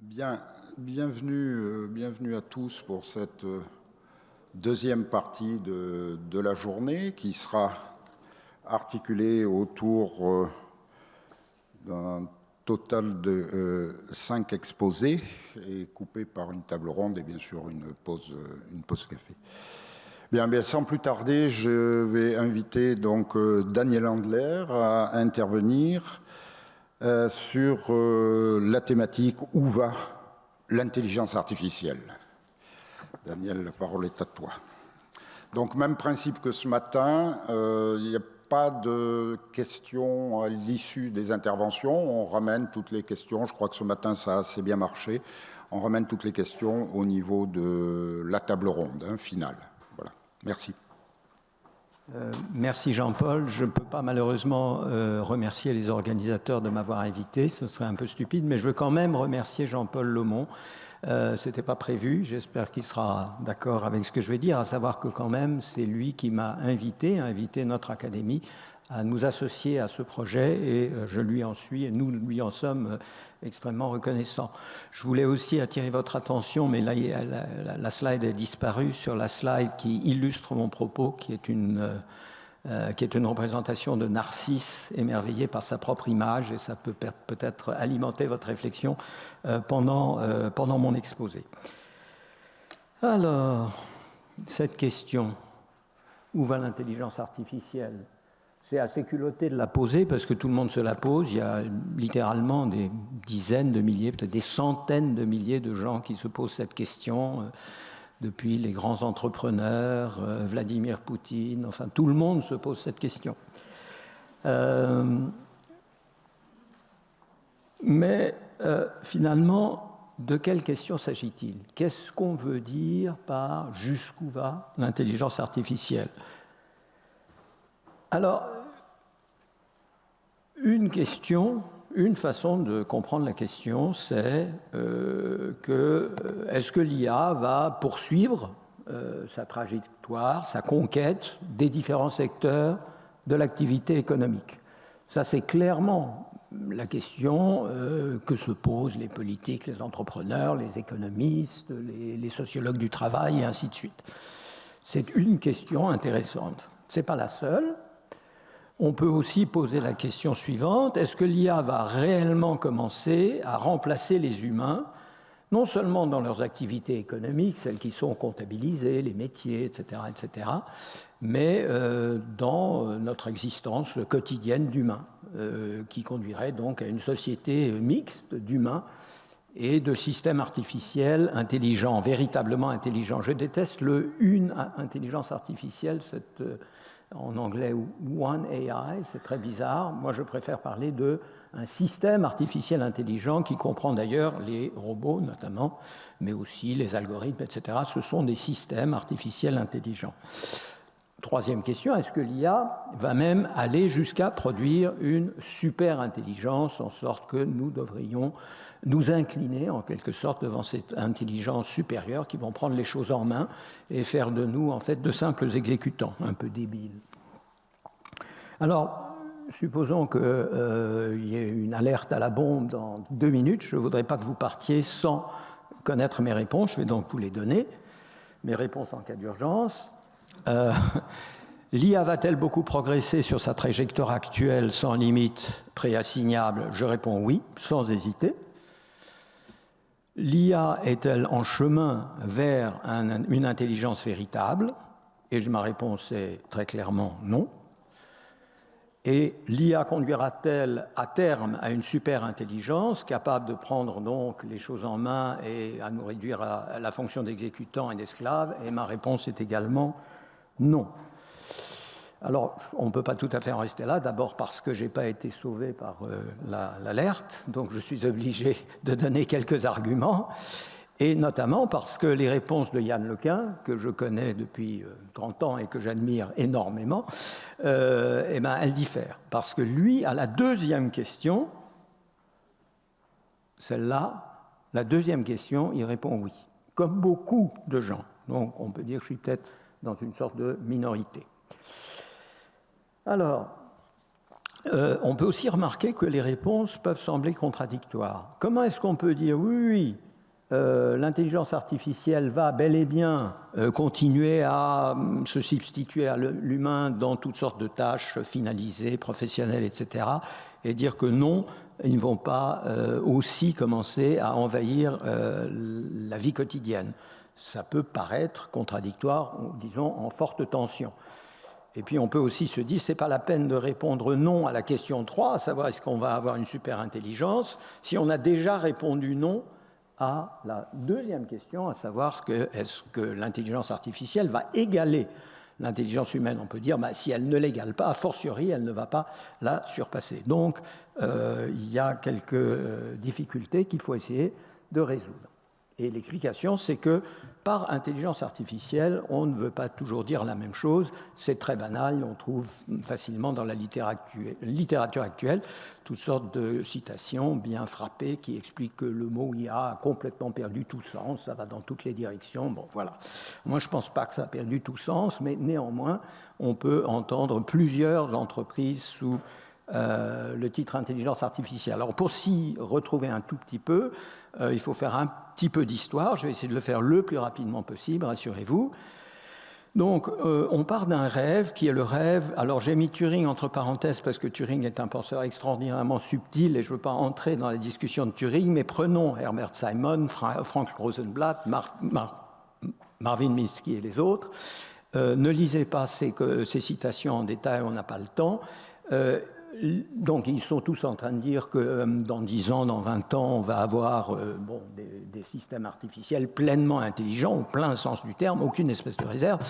Bien, bienvenue à tous pour cette deuxième partie de la journée qui sera articulée autour d'un total de 5 exposés et coupée par une table ronde et bien sûr une pause café. Bien, sans plus tarder, je vais inviter donc Daniel Handler à intervenir sur la thématique « Où va l'intelligence artificielle ?» Daniel, la parole est à toi. Donc, même principe que ce matin, il n'y a pas de questions à l'issue des interventions. On ramène toutes les questions. Je crois que ce matin, ça a assez bien marché. On ramène toutes les questions au niveau de la table ronde finale. Voilà. Merci. Merci Jean-Paul. Je ne peux pas malheureusement remercier les organisateurs de m'avoir invité, ce serait un peu stupide, mais je veux quand même remercier Jean-Paul Lomont. Ce n'était pas prévu, j'espère qu'il sera d'accord avec ce que je vais dire, à savoir que quand même c'est lui qui m'a invité notre académie à nous associer à ce projet et je lui en suis et nous lui en sommes extrêmement reconnaissants. Je voulais aussi attirer votre attention, mais là la slide est disparue, sur la slide qui illustre mon propos, qui est une représentation de Narcisse émerveillé par sa propre image, et ça peut peut-être alimenter votre réflexion pendant mon exposé. Alors, cette question, où va l'intelligence artificielle ? C'est assez culotté de la poser parce que tout le monde se la pose. Il y a littéralement des dizaines de milliers, peut-être des centaines de milliers de gens qui se posent cette question, depuis les grands entrepreneurs, Vladimir Poutine, enfin tout le monde se pose cette question. Mais finalement, de quelle question s'agit-il ? Qu'est-ce qu'on veut dire par « jusqu'où va l'intelligence artificielle » ? Alors, une façon de comprendre la question, c'est est-ce que l'IA va poursuivre sa trajectoire, sa conquête des différents secteurs de l'activité économique ? Ça, c'est clairement la question que se posent les politiques, les entrepreneurs, les économistes, les sociologues du travail, et ainsi de suite. C'est une question intéressante. Ce n'est pas la seule. On peut aussi poser la question suivante, est-ce que l'IA va réellement commencer à remplacer les humains, non seulement dans leurs activités économiques, celles qui sont comptabilisées, les métiers, etc., mais dans notre existence quotidienne d'humains, qui conduirait donc à une société mixte d'humains et de systèmes artificiels intelligents, véritablement intelligents. Je déteste le « une intelligence artificielle », en anglais One AI, c'est très bizarre. Moi, je préfère parler d'un système artificiel intelligent qui comprend d'ailleurs les robots notamment, mais aussi les algorithmes, etc. Ce sont des systèmes artificiels intelligents. Troisième question, est-ce que l'IA va même aller jusqu'à produire une super intelligence, en sorte que nous devrions nous incliner en quelque sorte devant cette intelligence supérieure qui vont prendre les choses en main et faire de nous en fait de simples exécutants, un peu débiles. Alors, supposons qu'il y ait une alerte à la bombe dans 2 minutes, je ne voudrais pas que vous partiez sans connaître mes réponses, je vais donc vous les donner, mes réponses en cas d'urgence. L'IA va-t-elle beaucoup progresser sur sa trajectoire actuelle sans limite préassignable ? Je réponds oui, sans hésiter. L'IA est-elle en chemin vers une intelligence véritable ? Et ma réponse est très clairement non. Et l'IA conduira-t-elle à terme à une super intelligence capable de prendre donc les choses en main et à nous réduire à la fonction d'exécutant et d'esclave ? Et ma réponse est également non. Alors, on ne peut pas tout à fait en rester là, d'abord parce que je n'ai pas été sauvé par l'alerte, donc je suis obligé de donner quelques arguments, et notamment parce que les réponses de Yann Lequin, que je connais depuis 30 ans et que j'admire énormément, elles diffèrent. Parce que lui, à la deuxième question, celle-là, la deuxième question, il répond oui, comme beaucoup de gens. Donc, on peut dire que je suis peut-être dans une sorte de minorité. Alors, On peut aussi remarquer que les réponses peuvent sembler contradictoires. Comment est-ce qu'on peut dire oui, l'intelligence artificielle va bel et bien continuer à se substituer à l'humain dans toutes sortes de tâches finalisées, professionnelles, etc., et dire que non, ils ne vont pas aussi commencer à envahir la vie quotidienne. Ça peut paraître contradictoire, disons, en forte tension. Et puis on peut aussi se dire, ce n'est pas la peine de répondre non à la question 3, à savoir est-ce qu'on va avoir une super intelligence, si on a déjà répondu non à la deuxième question, à savoir est-ce que l'intelligence artificielle va égaler l'intelligence humaine. On peut dire, si elle ne l'égale pas, a fortiori, elle ne va pas la surpasser. Donc, il y a quelques difficultés qu'il faut essayer de résoudre. Et l'explication, c'est que par intelligence artificielle, on ne veut pas toujours dire la même chose. C'est très banal, on trouve facilement dans la littérature actuelle toutes sortes de citations bien frappées qui expliquent que le mot IA a complètement perdu tout sens, ça va dans toutes les directions. Bon, voilà. Moi, je ne pense pas que ça a perdu tout sens, mais néanmoins, on peut entendre plusieurs entreprises sous le titre intelligence artificielle. Alors pour s'y retrouver un tout petit peu, il faut faire un petit peu d'histoire. Je vais essayer de le faire le plus rapidement possible, rassurez-vous. Donc on part d'un rêve qui est le rêve. Alors j'ai mis Turing entre parenthèses parce que Turing est un penseur extraordinairement subtil et je ne veux pas entrer dans la discussion de Turing, mais prenons Herbert Simon, Frank Rosenblatt, Marvin Minsky et les autres. Ne lisez pas ces citations en détail, on n'a pas le temps. Donc ils sont tous en train de dire que dans 10 ans, dans 20 ans, on va avoir des systèmes artificiels pleinement intelligents, au plein sens du terme, aucune espèce de réserve.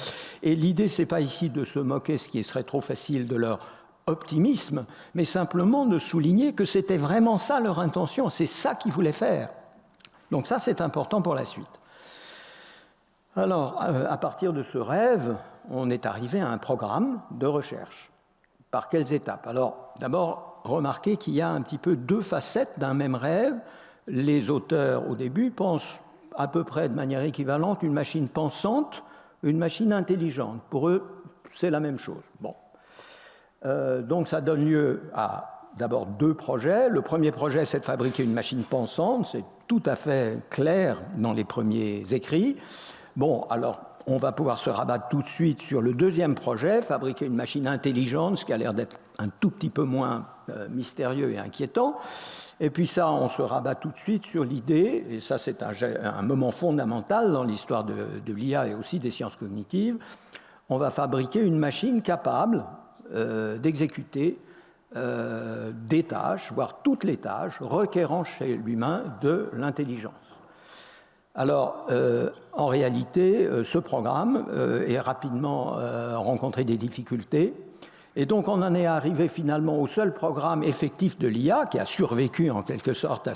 Et l'idée, ce n'est pas ici de se moquer, ce qui serait trop facile, de leur optimisme, mais simplement de souligner que c'était vraiment ça leur intention, c'est ça qu'ils voulaient faire. Donc ça, c'est important pour la suite. Alors, à partir de ce rêve, on est arrivé à un programme de recherche. Par quelles étapes? Alors, d'abord, remarquez qu'il y a un petit peu deux facettes d'un même rêve. Les auteurs, au début, pensent à peu près de manière équivalente une machine pensante, une machine intelligente. Pour eux, c'est la même chose. Bon. Donc, ça donne lieu à, d'abord, deux projets. Le premier projet, c'est de fabriquer une machine pensante. C'est tout à fait clair dans les premiers écrits. Bon, alors, on va pouvoir se rabattre tout de suite sur le deuxième projet, fabriquer une machine intelligente, ce qui a l'air d'être un tout petit peu moins mystérieux et inquiétant. Et puis ça, on se rabat tout de suite sur l'idée, et ça c'est un moment fondamental dans l'histoire de l'IA et aussi des sciences cognitives, on va fabriquer une machine capable d'exécuter des tâches, voire toutes les tâches, requérant chez l'humain de l'intelligence. Alors, en réalité, ce programme est rapidement rencontré des difficultés. Et donc, on en est arrivé finalement au seul programme effectif de l'IA qui a survécu en quelque sorte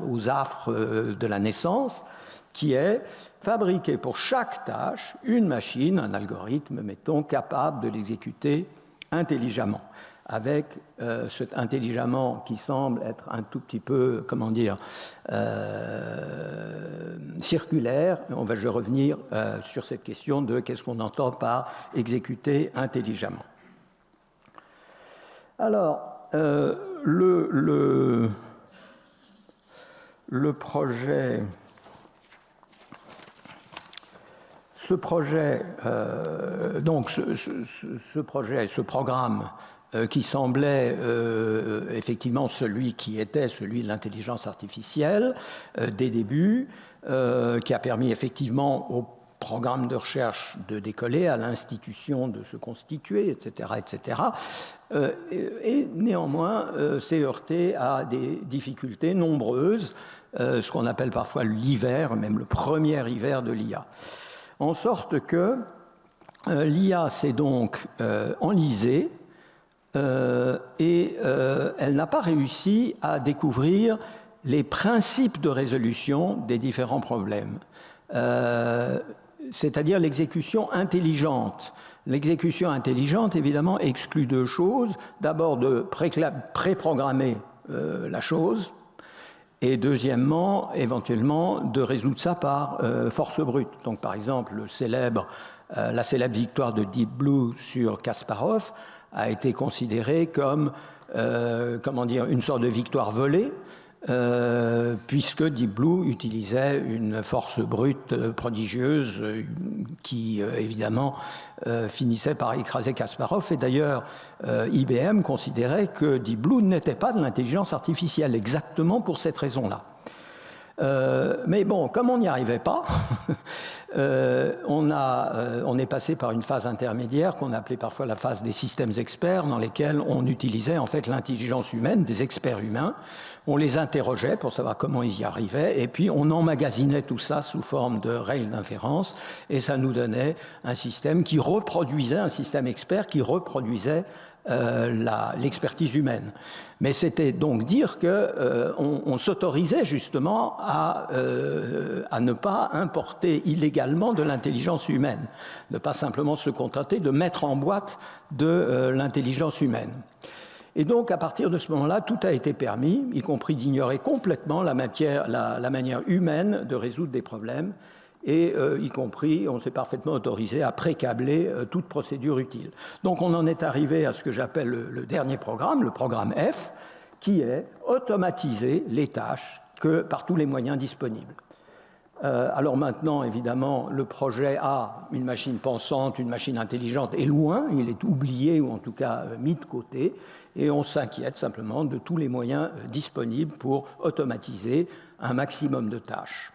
aux affres de la naissance, qui est fabriquer pour chaque tâche une machine, un algorithme, mettons, capable de l'exécuter intelligemment. Avec cet intelligemment qui semble être un tout petit peu, circulaire. Je vais revenir sur cette question de qu'est-ce qu'on entend par exécuter intelligemment. Alors, le projet... Ce programme qui semblait effectivement celui de l'intelligence artificielle dès débuts, qui a permis effectivement au programme de recherche de décoller, à l'institution de se constituer, etc., etc., et néanmoins s'est heurté à des difficultés nombreuses, ce qu'on appelle parfois l'hiver, même le premier hiver de l'IA. En sorte que l'IA s'est donc enlisée, et elle n'a pas réussi à découvrir les principes de résolution des différents problèmes, c'est-à-dire l'exécution intelligente. L'exécution intelligente, évidemment, exclut deux choses. D'abord, de préprogrammer la chose, et deuxièmement, éventuellement, de résoudre ça par force brute. Donc, par exemple, la célèbre victoire de Deep Blue sur Kasparov a été considérée comme une sorte de victoire volée, puisque Deep Blue utilisait une force brute prodigieuse qui, évidemment, finissait par écraser Kasparov. Et d'ailleurs, IBM considérait que Deep Blue n'était pas de l'intelligence artificielle, exactement pour cette raison-là. Mais bon, comme on n'y arrivait pas, on est passé par une phase intermédiaire qu'on appelait parfois la phase des systèmes experts, dans lesquels on utilisait en fait l'intelligence humaine, des experts humains. On les interrogeait pour savoir comment ils y arrivaient, et puis on emmagasinait tout ça sous forme de règles d'inférence, et ça nous donnait un système qui reproduisait, un système expert qui reproduisait l'expertise humaine. Mais c'était donc dire qu'on s'autorisait justement à ne pas importer illégalement de l'intelligence humaine, ne pas simplement se contenter de mettre en boîte de l'intelligence humaine. Et donc, à partir de ce moment-là, tout a été permis, y compris d'ignorer complètement la manière humaine de résoudre des problèmes, et y compris, on s'est parfaitement autorisé à précabler toute procédure utile. Donc on en est arrivé à ce que j'appelle le dernier programme, le programme F, qui est automatiser les tâches par tous les moyens disponibles. Alors maintenant, évidemment, le projet A, une machine pensante, une machine intelligente, est loin, il est oublié ou en tout cas mis de côté, et on s'inquiète simplement de tous les moyens disponibles pour automatiser un maximum de tâches.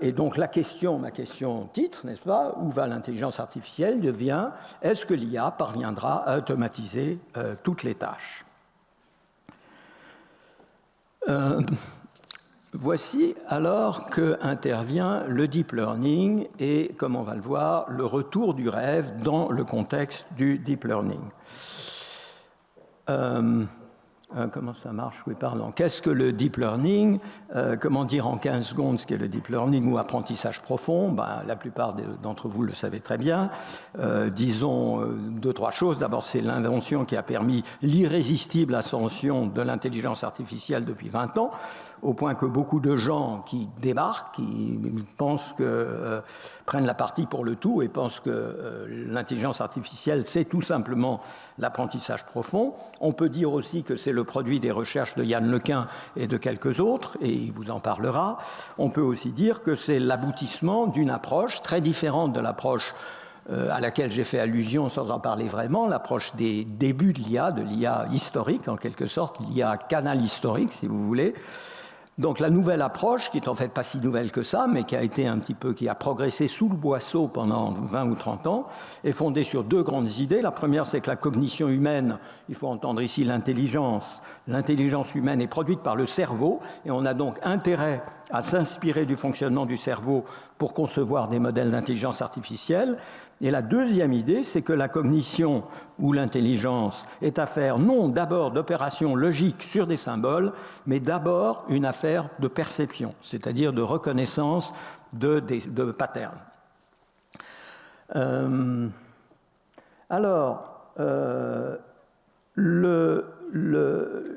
Et donc ma question titre, n'est-ce pas, où va l'intelligence artificielle, devient est-ce que l'IA parviendra à automatiser toutes les tâches? Voici alors qu'intervient le deep learning et, comme on va le voir, le retour du rêve dans le contexte du deep learning. Comment ça marche? Oui, pardon. Qu'est-ce que le deep learning? Comment dire en 15 secondes ce qu'est le deep learning ou apprentissage profond? La plupart d'entre vous le savez très bien. Disons 2-3 choses. D'abord, c'est l'invention qui a permis l'irrésistible ascension de l'intelligence artificielle depuis 20 ans, au point que beaucoup de gens qui débarquent, qui pensent prennent la partie pour le tout et pensent que l'intelligence artificielle, c'est tout simplement l'apprentissage profond. On peut dire aussi que c'est le produit des recherches de Yann Lequin et de quelques autres, et il vous en parlera. On peut aussi dire que c'est l'aboutissement d'une approche très différente de l'approche à laquelle j'ai fait allusion sans en parler vraiment, l'approche des débuts de l'IA historique en quelque sorte, l'IA canal historique si vous voulez. Donc la nouvelle approche, qui est en fait pas si nouvelle que ça, mais qui a progressé sous le boisseau pendant 20 ou 30 ans, est fondée sur 2 grandes idées. La première, c'est que la cognition humaine, il faut entendre ici l'intelligence humaine est produite par le cerveau, et on a donc intérêt à s'inspirer du fonctionnement du cerveau pour concevoir des modèles d'intelligence artificielle. Et la deuxième idée, c'est que la cognition ou l'intelligence est affaire non d'abord d'opérations logiques sur des symboles, mais d'abord une affaire de perception, c'est-à-dire de reconnaissance de patterns.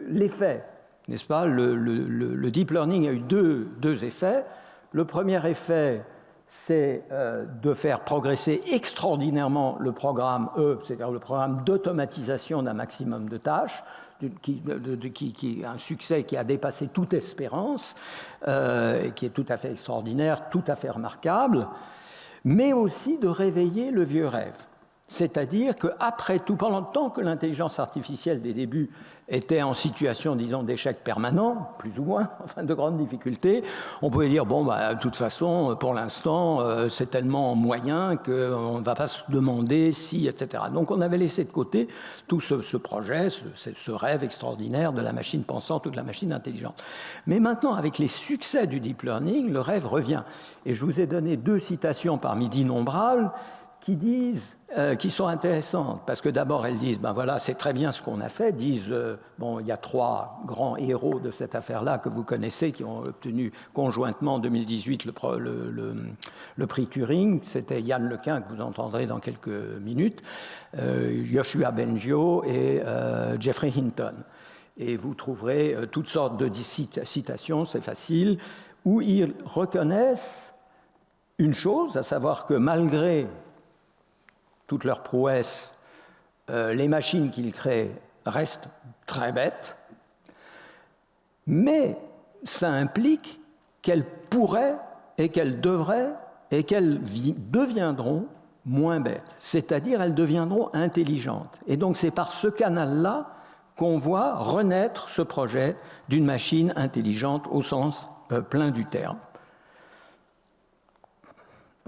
L'effet, n'est-ce pas? Le deep learning a eu deux effets. Le premier effet, c'est de faire progresser extraordinairement le programme E, c'est-à-dire le programme d'automatisation d'un maximum de tâches, qui est un succès qui a dépassé toute espérance, et qui est tout à fait extraordinaire, tout à fait remarquable, mais aussi de réveiller le vieux rêve. C'est-à-dire qu'après tout, pendant le temps que l'intelligence artificielle des débuts était en situation, disons, d'échec permanent, plus ou moins, enfin de grandes difficultés, on pouvait dire, de toute façon, pour l'instant, c'est tellement moyen qu'on ne va pas se demander si, etc. Donc on avait laissé de côté tout ce projet, ce rêve extraordinaire de la machine pensante ou de la machine intelligente. Mais maintenant, avec les succès du deep learning, le rêve revient. Et je vous ai donné 2 citations parmi d'innombrables qui sont intéressantes, parce que d'abord elles disent, voilà, c'est très bien ce qu'on a fait, disent, il y a 3 grands héros de cette affaire-là que vous connaissez, qui ont obtenu conjointement en 2018 le prix Turing, c'était Yann Lequin, que vous entendrez dans quelques minutes, Yoshua Bengio et Geoffrey Hinton. Et vous trouverez toutes sortes de citations, c'est facile, où ils reconnaissent une chose, à savoir que malgré toutes leurs prouesses, les machines qu'ils créent reste très bête, mais ça implique qu'elles pourraient et qu'elles devraient et qu'elles deviendront moins bêtes, c'est-à-dire elles deviendront intelligentes. Et donc c'est par ce canal-là qu'on voit renaître ce projet d'une machine intelligente au sens plein du terme.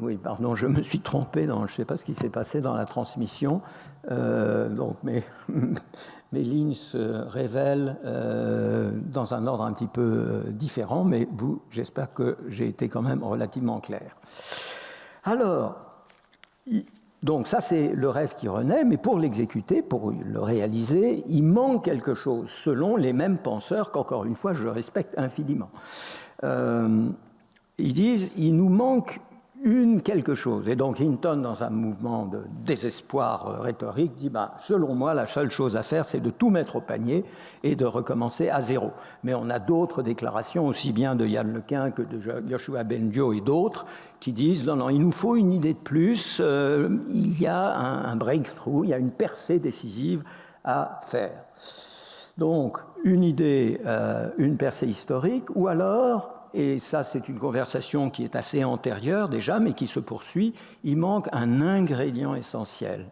Oui, pardon, je me suis trompé, je ne sais pas ce qui s'est passé dans la transmission, donc mes lignes se révèlent dans un ordre un petit peu différent, mais j'espère que j'ai été quand même relativement clair. Alors, donc ça c'est le rêve qui renaît, mais pour l'exécuter, pour le réaliser, il manque quelque chose, selon les mêmes penseurs qu'encore une fois je respecte infiniment. Ils disent, il nous manque quelque chose. Et donc Hinton, dans un mouvement de désespoir rhétorique, dit selon moi, la seule chose à faire, c'est de tout mettre au panier et de recommencer à zéro. Mais on a d'autres déclarations, aussi bien de Yann Lequin que de Yoshua Bengio et d'autres, qui disent non, il nous faut une idée de plus, il y a un breakthrough, il y a une percée décisive à faire. Donc, une idée, une percée historique, ou alors, et ça c'est une conversation qui est assez antérieure déjà, mais qui se poursuit, il manque un ingrédient essentiel.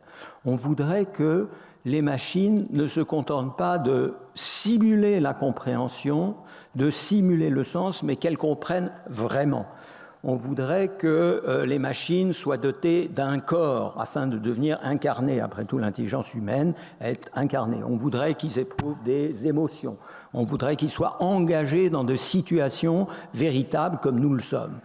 On voudrait que les machines ne se contentent pas de simuler la compréhension, de simuler le sens, mais qu'elles comprennent vraiment. On voudrait que les machines soient dotées d'un corps afin de devenir incarnées. Après tout, l'intelligence humaine est incarnée. On voudrait qu'ils éprouvent des émotions. On voudrait qu'ils soient engagés dans des situations véritables comme nous le sommes.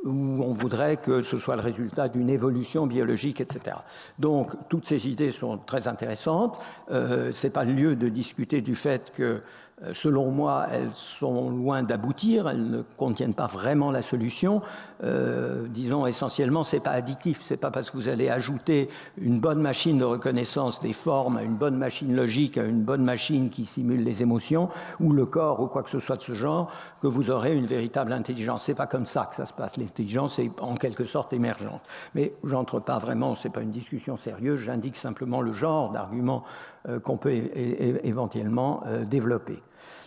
Ou on voudrait que ce soit le résultat d'une évolution biologique, etc. Donc, toutes ces idées sont très intéressantes. Ce n'est pas le lieu de discuter du fait que, selon moi, elles sont loin d'aboutir, elles ne contiennent pas vraiment la solution. Disons, essentiellement, ce n'est pas additif. Ce n'est pas parce que vous allez ajouter une bonne machine de reconnaissance des formes à une bonne machine logique, à une bonne machine qui simule les émotions, ou le corps, ou quoi que ce soit de ce genre, que vous aurez une véritable intelligence. Ce n'est pas comme ça que ça se passe. L'intelligence est en quelque sorte émergente. Mais je n'entre pas vraiment, ce n'est pas une discussion sérieuse, j'indique simplement le genre d'arguments qu'on peut éventuellement développer.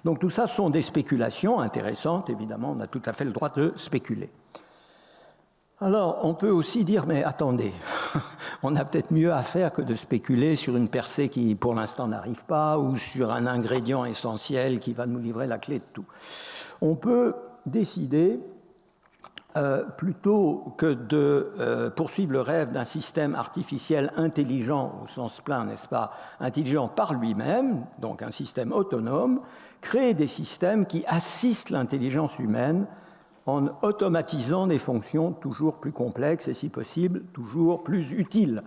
Donc tout ça sont des spéculations intéressantes, évidemment, on a tout à fait le droit de spéculer. Alors, on peut aussi dire, mais attendez, on a peut-être mieux à faire que de spéculer sur une percée qui, pour l'instant, n'arrive pas, ou sur un ingrédient essentiel qui va nous livrer la clé de tout. On peut décider, plutôt que de poursuivre le rêve d'un système artificiel intelligent, au sens plein, n'est-ce pas, intelligent par lui-même, donc un système autonome, créer des systèmes qui assistent l'intelligence humaine en automatisant des fonctions toujours plus complexes et, si possible, toujours plus utiles.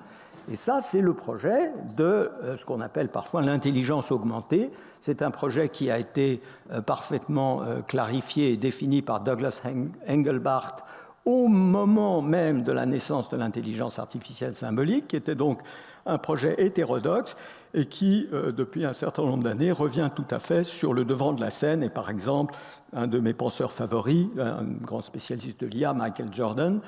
Et ça, c'est le projet de ce qu'on appelle parfois l'intelligence augmentée. C'est un projet qui a été parfaitement clarifié et défini par Douglas Engelbart au moment même de la naissance de l'intelligence artificielle symbolique, qui était donc un projet hétérodoxe et qui, depuis un certain nombre d'années, revient tout à fait sur le devant de la scène. Et par exemple, un de mes penseurs favoris, un grand spécialiste de l'IA, Michael Jordan,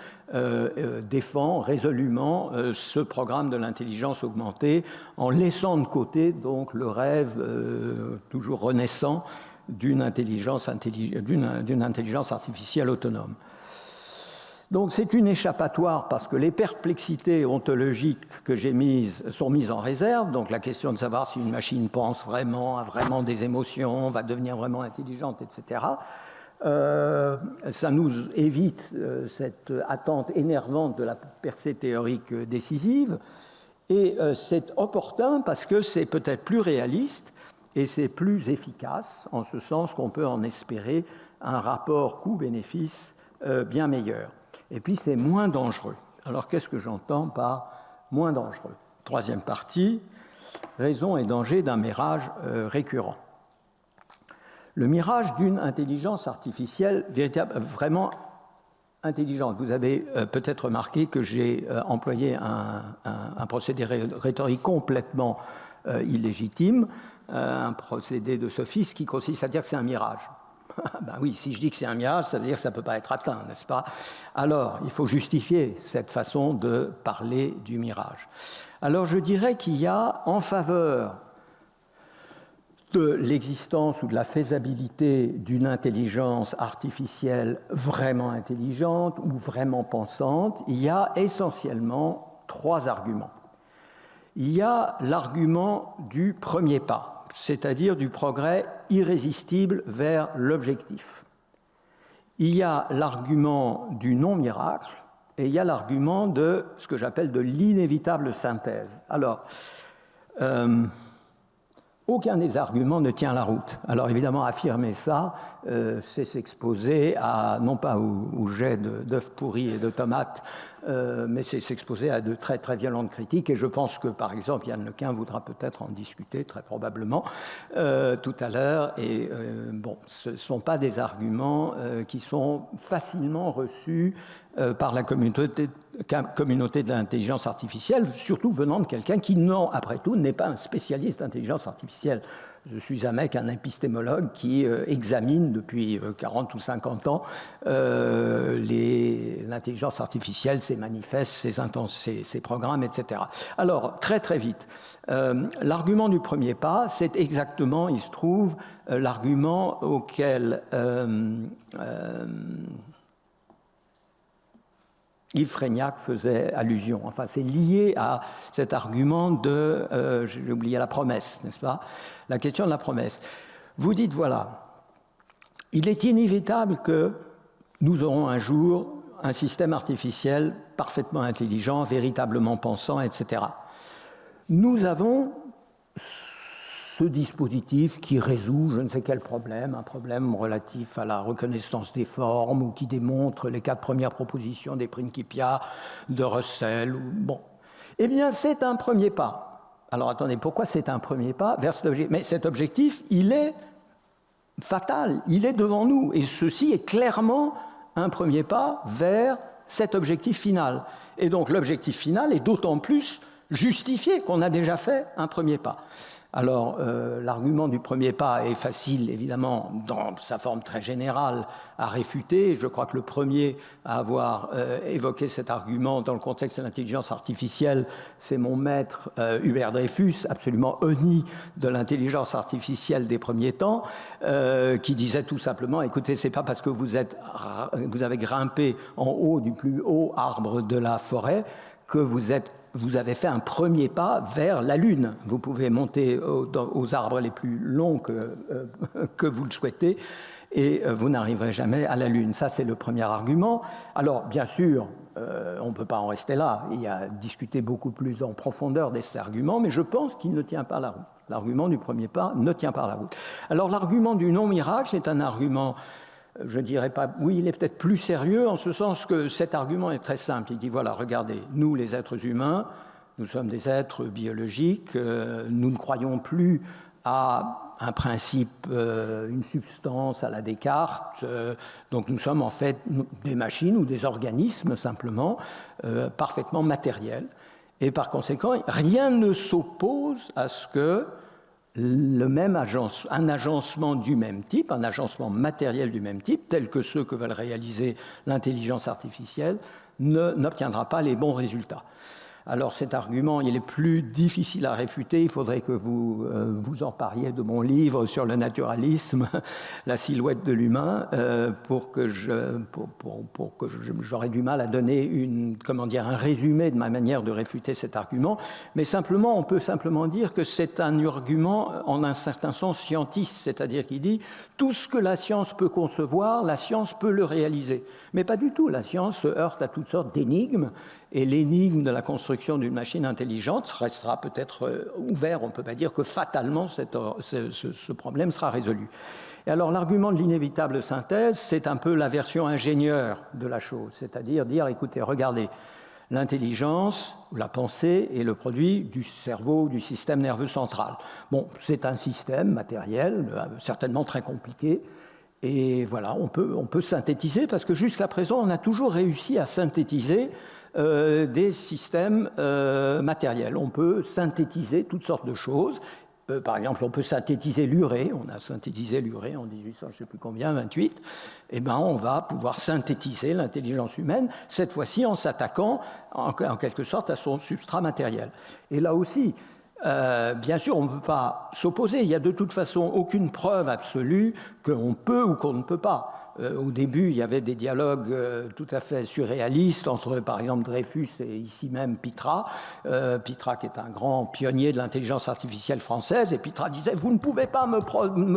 défend résolument ce programme de l'intelligence augmentée en laissant de côté donc le rêve toujours renaissant d'une intelligence artificielle autonome. Donc c'est une échappatoire parce que les perplexités ontologiques que j'ai sont mises en réserve, donc la question de savoir si une machine pense vraiment, a vraiment des émotions, va devenir vraiment intelligente, etc. Ça nous évite cette attente énervante de la percée théorique décisive, et c'est opportun parce que c'est peut-être plus réaliste et c'est plus efficace, en ce sens qu'on peut en espérer un rapport coût-bénéfice bien meilleur. Et puis, c'est moins dangereux. Alors, qu'est-ce que j'entends par moins dangereux ? Troisième partie, raison et danger d'un mirage récurrent. Le mirage d'une intelligence artificielle vraiment intelligente. Vous avez peut-être remarqué que j'ai employé un procédé rhétorique complètement illégitime, un procédé de sophiste qui consiste à dire que c'est un mirage. Ben oui, si je dis que c'est un mirage, ça veut dire que ça ne peut pas être atteint, n'est-ce pas ? Alors, il faut justifier cette façon de parler du mirage. Alors, je dirais qu'il y a en faveur de l'existence ou de la faisabilité d'une intelligence artificielle vraiment intelligente ou vraiment pensante, il y a essentiellement 3 arguments. Il y a l'argument du premier pas, c'est-à-dire du progrès irrésistible vers l'objectif. Il y a l'argument du non-miracle et il y a l'argument de ce que j'appelle de l'inévitable synthèse. Alors, aucun des arguments ne tient la route. Alors évidemment, affirmer ça, c'est s'exposer à, non pas au jet d'œufs pourris et de tomates, mais c'est s'exposer à de très très violentes critiques. Et je pense que, par exemple, Yann Lequin voudra peut-être en discuter, très probablement, tout à l'heure. Et bon, ce ne sont pas des arguments qui sont facilement reçus par la communauté de l'intelligence artificielle, surtout venant de quelqu'un qui, non, après tout, n'est pas un spécialiste d'intelligence artificielle. Je suis un mec, un épistémologue qui examine depuis 40 ou 50 ans l'intelligence artificielle, ses manifestes, ses programmes, etc. Alors, très très vite, l'argument du premier pas, c'est exactement, il se trouve, l'argument auquel Yves Frégnac faisait allusion. Enfin, c'est lié à cet argument de, j'ai oublié la promesse, n'est-ce pas? La question de la promesse. Vous dites, voilà, il est inévitable que nous aurons un jour un système artificiel parfaitement intelligent, véritablement pensant, etc. Nous avons ce dispositif qui résout je ne sais quel problème, un problème relatif à la reconnaissance des formes ou qui démontre les 4 premières propositions des Principia de Russell. Bon. Eh bien, c'est un premier pas. Alors, attendez, pourquoi c'est un premier pas vers cet objectif? Mais cet objectif, il est fatal, il est devant nous. Et ceci est clairement un premier pas vers cet objectif final. Et donc, l'objectif final est d'autant plus justifié qu'on a déjà fait un premier pas. Alors, l'argument du premier pas est facile, évidemment, dans sa forme très générale, à réfuter. Je crois que le premier à avoir évoqué cet argument dans le contexte de l'intelligence artificielle, c'est mon maître Hubert Dreyfus, absolument honni de l'intelligence artificielle des premiers temps, qui disait tout simplement, écoutez, c'est pas parce que vous avez grimpé en haut du plus haut arbre de la forêt que vous avez fait un premier pas vers la Lune. Vous pouvez monter aux arbres les plus longs que vous le souhaitez et vous n'arriverez jamais à la Lune. Ça, c'est le premier argument. Alors, bien sûr, on ne peut pas en rester là. Il y a discuté beaucoup plus en profondeur de cet argument, mais je pense qu'il ne tient pas la route. L'argument du premier pas ne tient pas la route. Alors, l'argument du non-miracle est un argument... Je ne dirais pas, oui, il est peut-être plus sérieux en ce sens que cet argument est très simple. Il dit, voilà, regardez, nous les êtres humains, nous sommes des êtres biologiques, nous ne croyons plus à un principe, une substance à la Descartes, donc nous sommes en fait des machines ou des organismes simplement parfaitement matériels. Et par conséquent, rien ne s'oppose à ce que un agencement du même type, un agencement matériel du même type, tel que ceux que veulent réaliser l'intelligence artificielle, n'obtiendra pas les bons résultats. Alors cet argument, il est plus difficile à réfuter. Il faudrait que vous vous empariez de mon livre sur le naturalisme, la silhouette de l'humain, pour que j'aurais du mal à donner un résumé de ma manière de réfuter cet argument. Mais simplement, on peut simplement dire que c'est un argument en un certain sens scientiste, c'est-à-dire qu'il dit tout ce que la science peut concevoir, la science peut le réaliser. Mais pas du tout. La science se heurte à toutes sortes d'énigmes. Et l'énigme de la construction d'une machine intelligente restera peut-être ouvert. On ne peut pas dire que fatalement ce problème sera résolu. Et alors l'argument de l'inévitable synthèse, c'est un peu la version ingénieure de la chose. C'est-à-dire dire, écoutez, regardez, l'intelligence, la pensée est le produit du cerveau, du système nerveux central. Bon, c'est un système matériel, certainement très compliqué. Et voilà, on peut synthétiser, parce que jusqu'à présent, on a toujours réussi à synthétiser des systèmes matériels. On peut synthétiser toutes sortes de choses. Par exemple, on peut synthétiser l'urée. On a synthétisé l'urée en 1800, je ne sais plus combien, 28. Eh bien, on va pouvoir synthétiser l'intelligence humaine, cette fois-ci en s'attaquant en quelque sorte à son substrat matériel. Et là aussi, Bien sûr, on ne peut pas s'opposer. Il n'y a de toute façon aucune preuve absolue qu'on peut ou qu'on ne peut pas. Au début, il y avait des dialogues tout à fait surréalistes entre, par exemple, Dreyfus et ici même Pitra. Pitra, qui est un grand pionnier de l'intelligence artificielle française, et Pitra disait « Vous ne pouvez pas me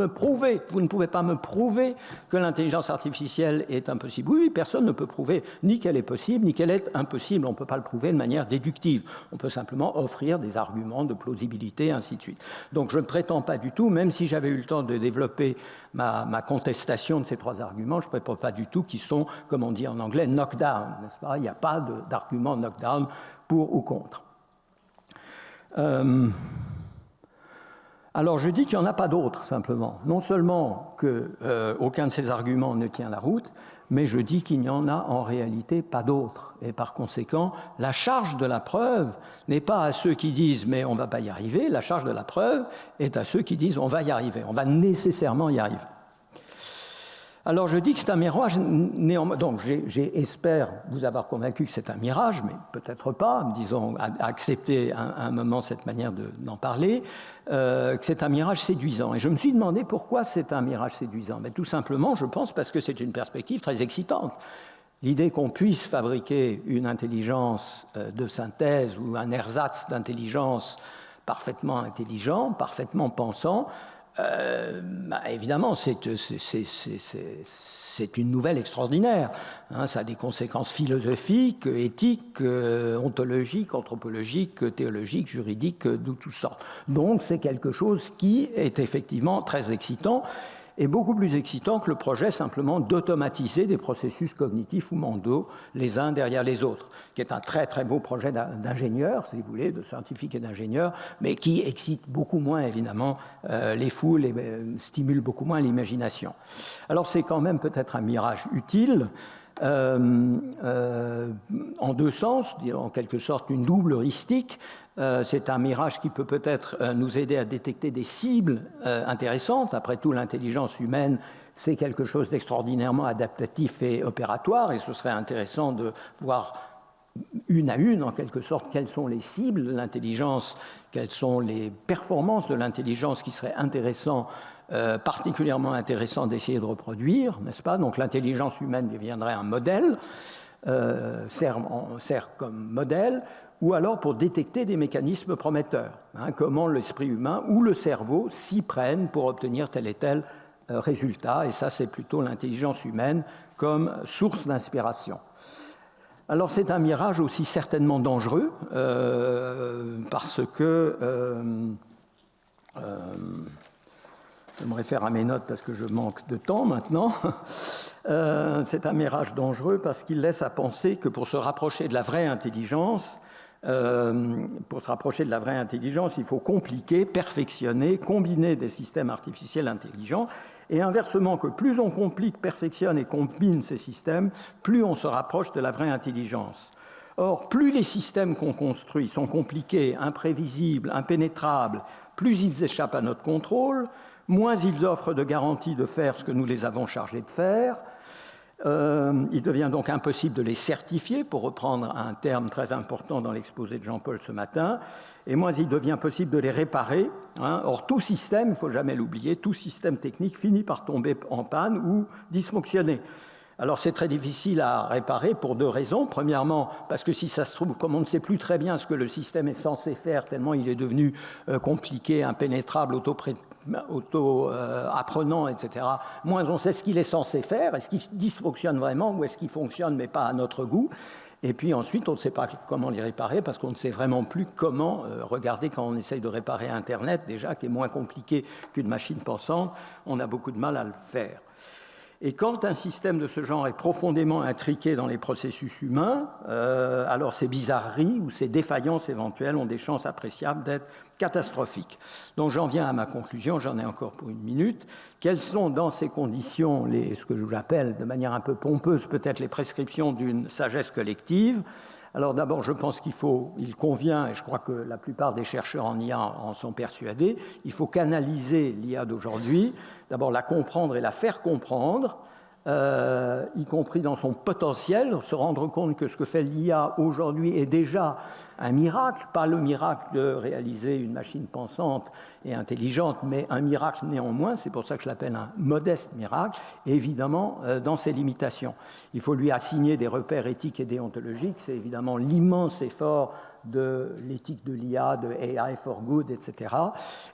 prouver, vous ne pouvez pas me prouver que l'intelligence artificielle est impossible. » Oui, personne ne peut prouver ni qu'elle est possible, ni qu'elle est impossible. On ne peut pas le prouver de manière déductive. On peut simplement offrir des arguments de plausibilité, ainsi de suite. Donc, je ne prétends pas du tout, même si j'avais eu le temps de développer ma contestation de ces trois arguments, je ne prétends pas du tout qu'ils sont, comme on dit en anglais, knockdown, n'est-ce pas? Il n'y a pas d'argument knockdown pour ou contre. Alors je dis qu'il n'y en a pas d'autres, simplement. Non seulement qu'aucun de ces arguments ne tient la route, mais je dis qu'il n'y en a en réalité pas d'autres. Et par conséquent, la charge de la preuve n'est pas à ceux qui disent « mais on ne va pas y arriver », la charge de la preuve est à ceux qui disent « on va y arriver, on va nécessairement y arriver ». Alors je dis que c'est un mirage, néanmoins. Donc j'espère vous avoir convaincu que c'est un mirage, mais peut-être pas, disons, à accepter à un moment cette manière d'en parler, que c'est un mirage séduisant. Et je me suis demandé pourquoi c'est un mirage séduisant. Mais tout simplement, je pense, parce que c'est une perspective très excitante. L'idée qu'on puisse fabriquer une intelligence de synthèse ou un ersatz d'intelligence parfaitement intelligent, parfaitement pensant, évidemment, c'est une nouvelle extraordinaire. Hein, ça a des conséquences philosophiques, éthiques, ontologiques, anthropologiques, théologiques, juridiques, de toutes sortes. Donc, c'est quelque chose qui est effectivement très excitant, et beaucoup plus excitant que le projet simplement d'automatiser des processus cognitifs ou mentaux les uns derrière les autres, qui est un très très beau projet d'ingénieur, si vous voulez, de scientifique et d'ingénieur, mais qui excite beaucoup moins évidemment les foules et stimule beaucoup moins l'imagination. Alors c'est quand même peut-être un mirage utile, en deux sens, en quelque sorte une double heuristique. C'est un mirage qui peut peut-être nous aider à détecter des cibles intéressantes. Après tout, l'intelligence humaine, c'est quelque chose d'extraordinairement adaptatif et opératoire, et ce serait intéressant de voir une à une, en quelque sorte, quelles sont les cibles de l'intelligence, quelles sont les performances de l'intelligence qui seraient particulièrement intéressant d'essayer de reproduire, n'est-ce pas? Donc l'intelligence humaine deviendrait un modèle, sert comme modèle, ou alors pour détecter des mécanismes prometteurs, hein, comment l'esprit humain ou le cerveau s'y prennent pour obtenir tel et tel résultat, et ça c'est plutôt l'intelligence humaine comme source d'inspiration. Alors c'est un mirage aussi certainement dangereux, parce que... je me réfère à mes notes parce que je manque de temps maintenant. C'est un mirage dangereux parce qu'il laisse à penser que pour se rapprocher de la vraie intelligence, il faut compliquer, perfectionner, combiner des systèmes artificiels intelligents. Et inversement, que plus on complique, perfectionne et combine ces systèmes, plus on se rapproche de la vraie intelligence. Or, plus les systèmes qu'on construit sont compliqués, imprévisibles, impénétrables, plus ils échappent à notre contrôle, moins ils offrent de garanties de faire ce que nous les avons chargés de faire. Il devient donc impossible de les certifier, pour reprendre un terme très important dans l'exposé de Jean-Paul ce matin, et moins il devient possible de les réparer. Hein. Or, tout système, il ne faut jamais l'oublier, tout système technique finit par tomber en panne ou dysfonctionner. Alors c'est très difficile à réparer pour deux raisons. Premièrement, parce que si ça se trouve, comme on ne sait plus très bien ce que le système est censé faire, tellement il est devenu compliqué, impénétrable, auto-apprenant, etc., moins on sait ce qu'il est censé faire, est-ce qu'il dysfonctionne vraiment ou est-ce qu'il fonctionne mais pas à notre goût. Et puis ensuite, on ne sait pas comment les réparer parce qu'on ne sait vraiment plus comment. Regardez quand on essaye de réparer Internet, déjà, qui est moins compliqué qu'une machine pensante, on a beaucoup de mal à le faire. Et quand un système de ce genre est profondément intriqué dans les processus humains, alors ces bizarreries ou ces défaillances éventuelles ont des chances appréciables d'être catastrophiques. Donc j'en viens à ma conclusion, j'en ai encore pour une minute. Quelles sont dans ces conditions ce que je vous appelle de manière un peu pompeuse peut-être les prescriptions d'une sagesse collective? Alors d'abord, je pense il convient, et je crois que la plupart des chercheurs en IA en sont persuadés, il faut canaliser l'IA d'aujourd'hui, d'abord la comprendre et la faire comprendre, y compris dans son potentiel, se rendre compte que ce que fait l'IA aujourd'hui est déjà un miracle, pas le miracle de réaliser une machine pensante et intelligente, mais un miracle néanmoins, c'est pour ça que je l'appelle un modeste miracle, et évidemment dans ses limitations. Il faut lui assigner des repères éthiques et déontologiques, c'est évidemment l'immense effort de l'éthique de l'IA, de AI for Good, etc.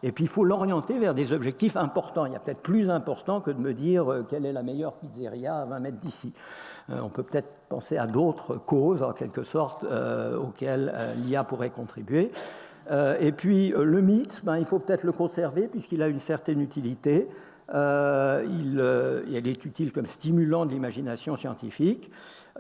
Et puis il faut l'orienter vers des objectifs importants. Il y a peut-être plus important que de me dire quelle est la meilleure pizzeria à 20 mètres d'ici. On peut peut-être penser à d'autres causes, en quelque sorte, auxquelles l'IA pourrait contribuer. Et puis le mythe, il faut peut-être le conserver puisqu'il a une certaine utilité. Il est utile comme stimulant de l'imagination scientifique.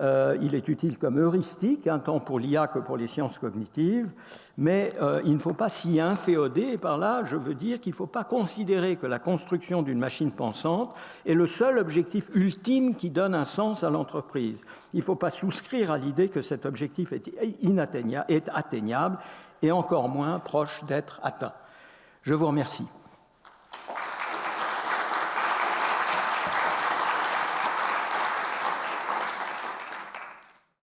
Il est utile comme heuristique, tant pour l'IA que pour les sciences cognitives, mais il ne faut pas s'y inféoder, et par là, je veux dire qu'il ne faut pas considérer que la construction d'une machine pensante est le seul objectif ultime qui donne un sens à l'entreprise. Il ne faut pas souscrire à l'idée que cet objectif est atteignable, et encore moins proche d'être atteint. Je vous remercie.